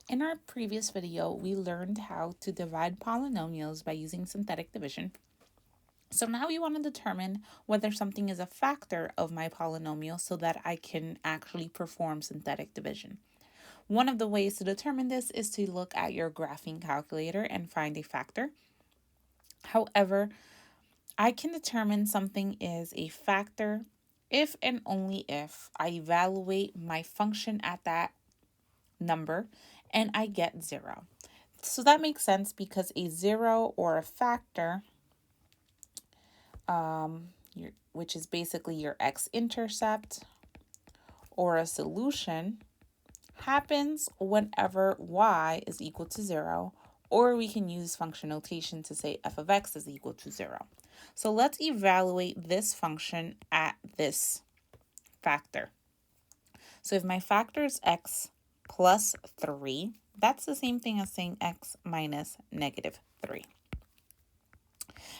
In our previous video, we learned how to divide polynomials by using synthetic division. So now we want to determine whether something is a factor of my polynomial so that I can actually perform synthetic division. One of the ways to determine this is to look at your graphing calculator and find a factor. However, I can determine something is a factor if and only if I evaluate my function at that number and I get 0. So that makes sense because a 0 or a factor, which is basically your x-intercept, or a solution, happens whenever y is equal to 0, or we can use function notation to say f of x is equal to 0. So let's evaluate this function at this factor. So if my factor is x plus 3, that's the same thing as saying x minus negative 3.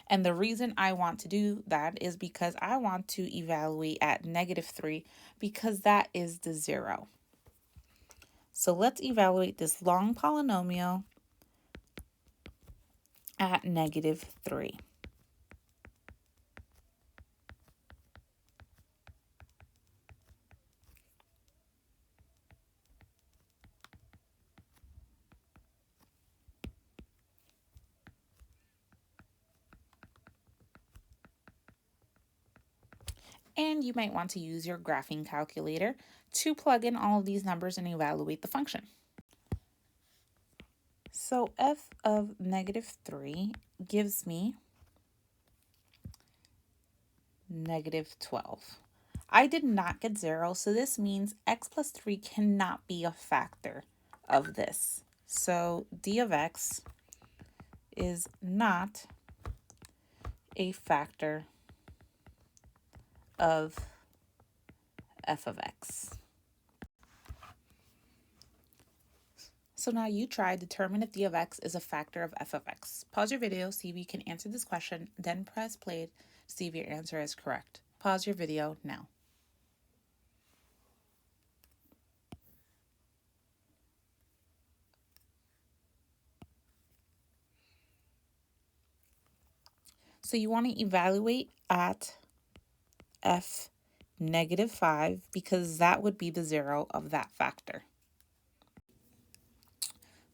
And the reason I want to do that is because I want to evaluate at negative 3 because that is the 0. So let's evaluate this long polynomial at negative 3. And you might want to use your graphing calculator to plug in all of these numbers and evaluate the function. So f of negative 3 gives me negative 12. I did not get 0, so this means x plus 3 cannot be a factor of this. So d of x is not a factor of f of x. So now you try determine if d of x is a factor of f of x. Pause your video, see if you can answer this question, then press play to see if your answer is correct. Pause your video now. So you want to evaluate at f negative 5 because that would be the 0 of that factor.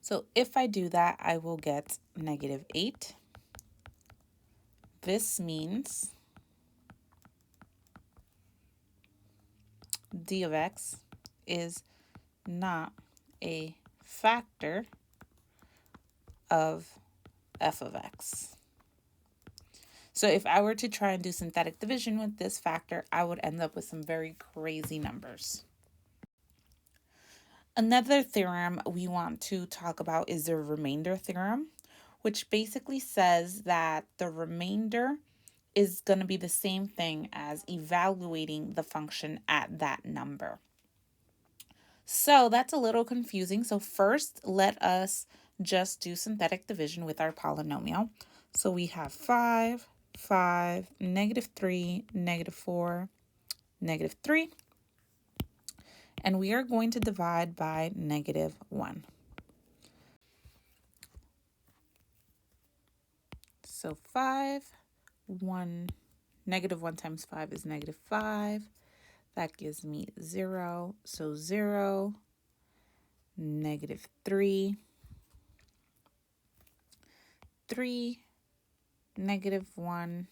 So if I do that, I will get negative 8. This means d of x is not a factor of f of x. So if I were to try and do synthetic division with this factor, I would end up with some very crazy numbers. Another theorem we want to talk about is the remainder theorem, which basically says that the remainder is going to be the same thing as evaluating the function at that number. So that's a little confusing. So first, let us just do synthetic division with our polynomial. So we have 5, 5, negative 3, negative 4, negative 3. And we are going to divide by negative 1. So 5, 1, negative 1 times 5 is negative 5. That gives me 0. So 0, negative 3, 3, negative 1.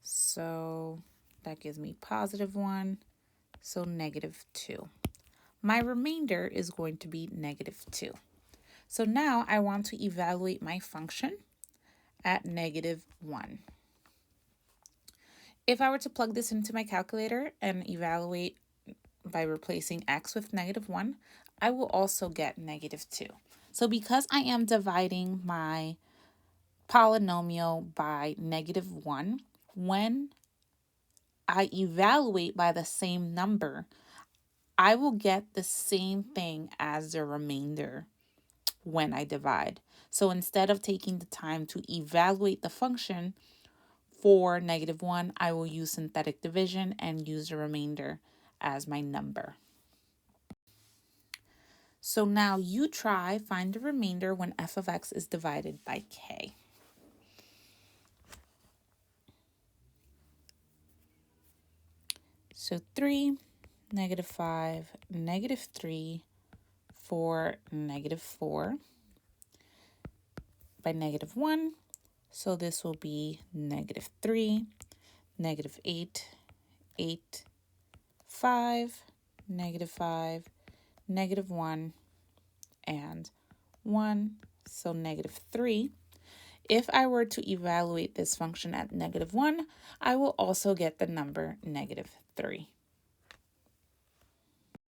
So that gives me positive 1. So negative 2. My remainder is going to be negative 2. So now I want to evaluate my function at negative 1. If I were to plug this into my calculator and evaluate by replacing x with negative 1, I will also get negative 2. So because I am dividing my polynomial by negative 1, when I evaluate by the same number, I will get the same thing as the remainder when I divide. So instead of taking the time to evaluate the function for negative 1, I will use synthetic division and use the remainder as my number. So now you try find a remainder when f of x is divided by k. So 3, -5, -3, 4, -4 by -1. So this will be -3, -8, 8, 5, -5, -1, and 1, so -3. If I were to evaluate this function at -1, I will also get the number -3.